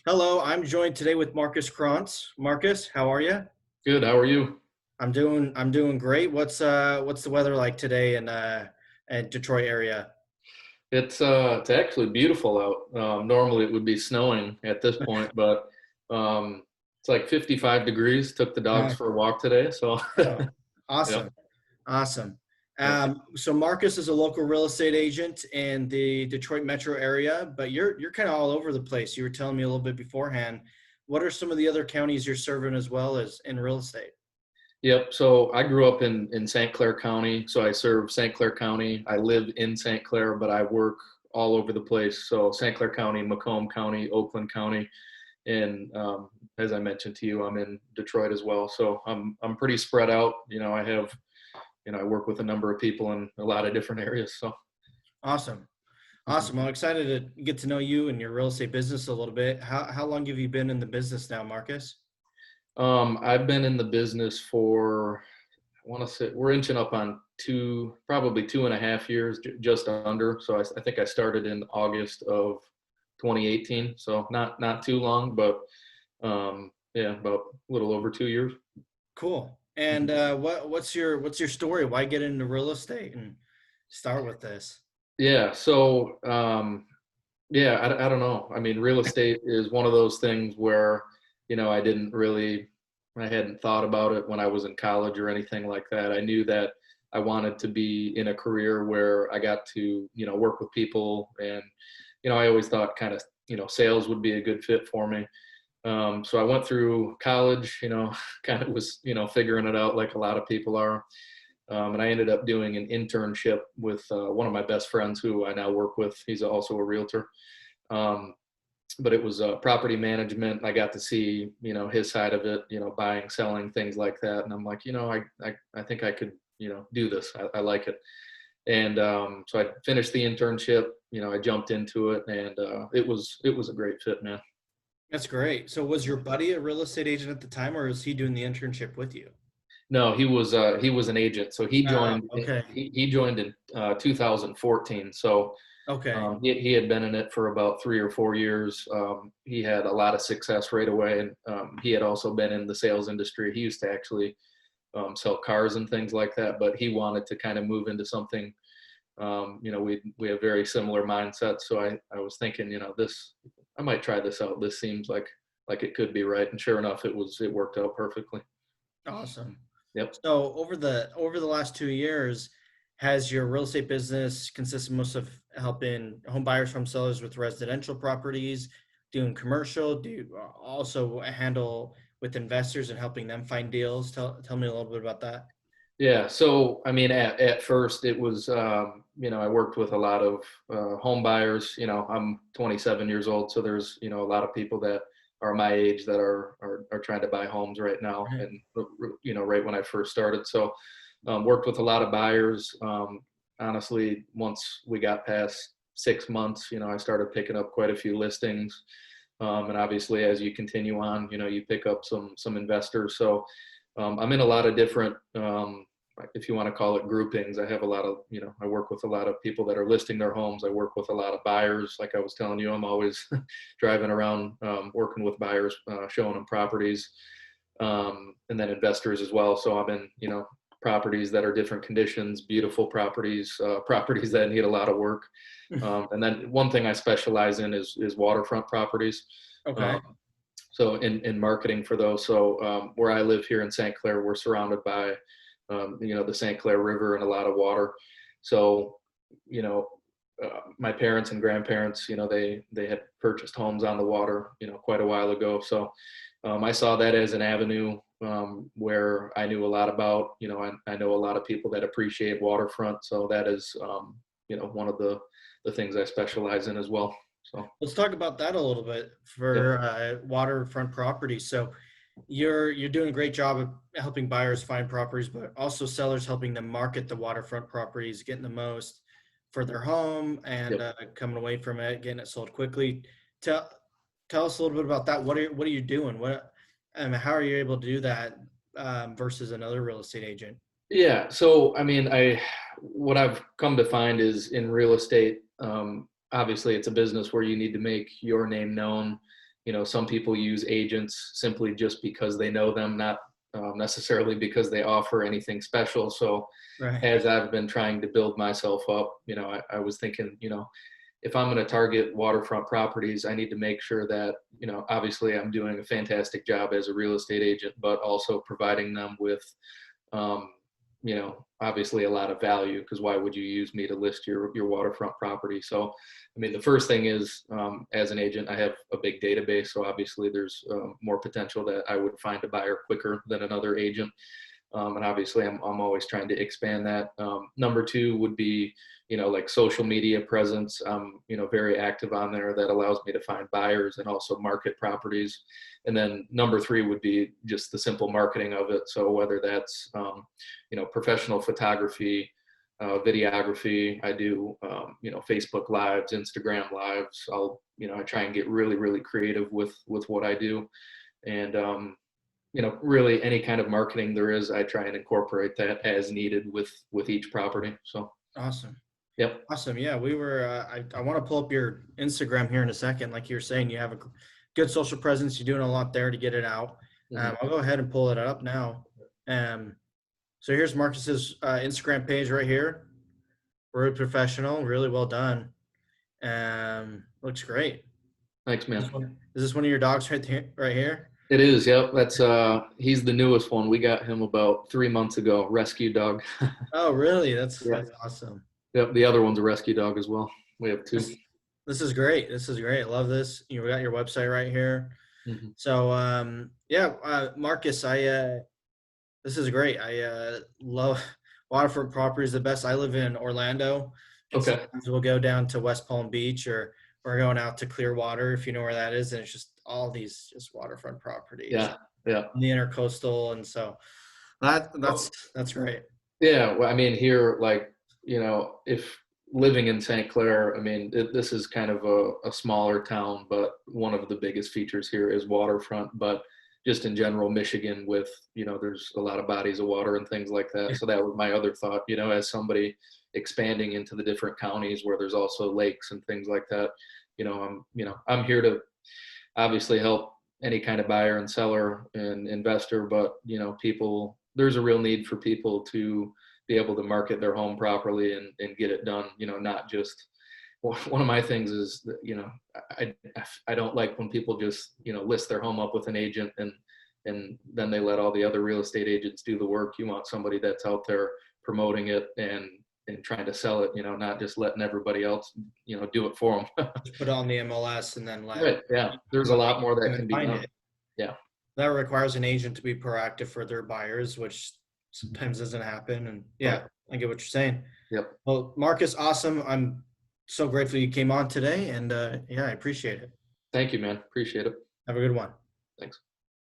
Hello, I'm joined today with Marcus Cronce. Marcus, how are you? Good. How are you? I'm doing great. What's the weather like today in Detroit area? It's actually beautiful out. Normally it would be snowing at this point, but it's like 55 degrees. Took the dogs Uh, for a walk today, so oh, yep, awesome. Awesome. yep, So Marcus is a local real estate agent in the Detroit metro area, but you're kind of all over the place. You were telling me a little bit beforehand. What are some of the other counties you're serving as well as in real estate? yep. So I grew up in St. Clair County, so I serve St. Clair County. I live in St. Clair, but I work all over the place. So St. Clair County, Macomb County, Oakland County, and as I mentioned to you, I'm in Detroit as well. So I'm pretty spread out. I work with a number of people in a lot of different areas. So. Awesome. Mhm. Awesome. I'm excited to get to know you and your real estate business a little bit. How long have you been in the business now, Marcus? I've been in the business for, I want to say, we're inching up on probably 2.5 years, just under. So I think I started in August of 2018. So not too long, but yeah, about a little over 2 years. Cool. And Mhm. what's your story? Why get into real estate and start with this? Yeah. So yeah, I don't know. I mean, real estate is one of those things where, I hadn't thought about it when I was in college or anything like that. I knew that I wanted to be in a career where I got to, work with people. And, I always thought kind of, sales would be a good fit for me. So I went through college, kind of was, figuring it out like a lot of people are. And I ended up doing an internship with one of my best friends who I now work with. He's also a realtor. Um, but it was property management. I got to see, his side of it, buying, selling, things like that. And I'm like, I think I could, do this. I like it. And so I finished the internship. I jumped into it, and it was a great fit, man. That's great. So was your buddy a real estate agent at the time, or was he doing the internship with you? No, he was an agent. So he joined Okay. he joined in 2014. So Okay. he had been in it for about 3 or 4 years. He had a lot of success right away, and he had also been in the sales industry. He used to actually sell cars and things like that, but he wanted to kind of move into something. We have very similar mindsets, so I was thinking, this I might try this out. This seems like it could be right, and sure enough, it worked out perfectly. Awesome. Yep. So over the last 2 years, has your real estate business consisted most of helping home buyers from sellers with residential properties, doing commercial? Do you also handle with investors and helping them find deals? Tell me a little bit about that. Yeah. So, I mean, at first it was, I worked with a lot of home buyers. I'm 27 years old, so there's, a lot of people that are my age that are trying to buy homes right now, Right. and right when I first started. So, worked with a lot of buyers. Honestly, once we got past 6 months, I started picking up quite a few listings, and obviously, as you continue on, you pick up some investors. So I'm in a lot of different, if you want to call it groupings. I have a lot of, I work with a lot of people that are listing their homes. I work with a lot of buyers. Like I was telling you, I'm always driving around, working with buyers, showing them properties, and then investors as well. So I'm in, properties that are different conditions, beautiful properties, properties that need a lot of work. And then one thing I specialize in is waterfront properties. Okay. Um, so in marketing for those. So where I live here in St. Clair, we're surrounded by the St. Clair River and a lot of water. So you know my parents and grandparents, they had purchased homes on the water, quite a while ago. So I saw that as an avenue where I knew a lot about. I know a lot of people that appreciate waterfront. So that is one of the things I specialize in as well. So Let's talk about that a little bit yep, for waterfront properties. So you're doing a great job of helping buyers find properties, but also sellers helping them market the waterfront properties, getting the most for their home and yep. coming away from it, getting it sold quickly. Tell tell us a little bit about that. What are you doing? How are you able to do that versus another real estate agent? Yeah. So, I mean, what I've come to find is in real estate, obviously it's a business where you need to make your name known. some people use agents simply just because they know them, not necessarily because they offer anything special. So Right. as I've been trying to build myself up, I was thinking, if I'm going to target waterfront properties, I need to make sure that, obviously I'm doing a fantastic job as a real estate agent, but also providing them with, um, obviously a lot of value, because why would you use me to list your waterfront property? So, I mean, the first thing is, as an agent, I have a big database. So obviously there's more potential that I would find a buyer quicker than another agent. And obviously I'm always trying to expand that. Number two would be, like social media presence. I'm, very active on there. That allows me to find buyers and also market properties. And then number three would be just the simple marketing of it. So whether that's, professional photography, videography, I do, Facebook lives, Instagram lives. I try and get really, really creative with what I do. And, really any kind of marketing there is, I try and incorporate that as needed with each property. So, Awesome. yep. Awesome. Yeah, we were. I want to pull up your Instagram here in a second. Like you're saying, you have a good social presence. You're doing a lot there to get it out. Mhm. I'll go ahead and pull it up now. Um, so here's Marcus's Instagram page right here. Really professional, really well done. Looks great. Thanks, man. Is this one of your dogs right here? Right here? It is. Yep. That's he's the newest one. We got him about 3 months ago. Rescue dog. Oh, really? That's Yeah. that's awesome. Yep. The other one's a rescue dog as well. We have two. This this is great. This is great. I love this. You got your website right here. Mhm. So yeah, Marcus, I this is great. I love waterfront properties the best. I live in Orlando, and Okay. sometimes we'll go down to West Palm Beach or we're going out to Clearwater, if you know where that is, and it's just all these just waterfront properties, Yeah. Yeah. the intercoastal, and so that that's Well, that's great. yeah. Well, I mean, here, like, if living in St. Clair, I mean, this is kind of a smaller town, but one of the biggest features here is waterfront. But just in general, Michigan, with, there's a lot of bodies of water and things like that. Yeah, So that was my other thought, as somebody expanding into the different counties where there's also lakes and things like that. I'm here to obviously help any kind of buyer and seller and investor, but people, there's a real need for people to be able to market their home properly and get it done, not just, one of my things is that, I, I don't like when people just, list their home up with an agent and then they let all the other real estate agents do the work. You want somebody that's out there promoting it and trying to sell it, not just letting everybody else, do it for them. just put it on the MLS and then let Right. Yeah. There's a let lot more agents that come and can be find done. it. Yeah. That requires an agent to be proactive for their buyers, which sometimes doesn't happen. And Right. yeah, I get what you're saying. Yep. Well, Marcus, awesome. I'm so grateful you came on today, and yeah, I appreciate it. Thank you, man. Appreciate it. Have a good one. Thanks.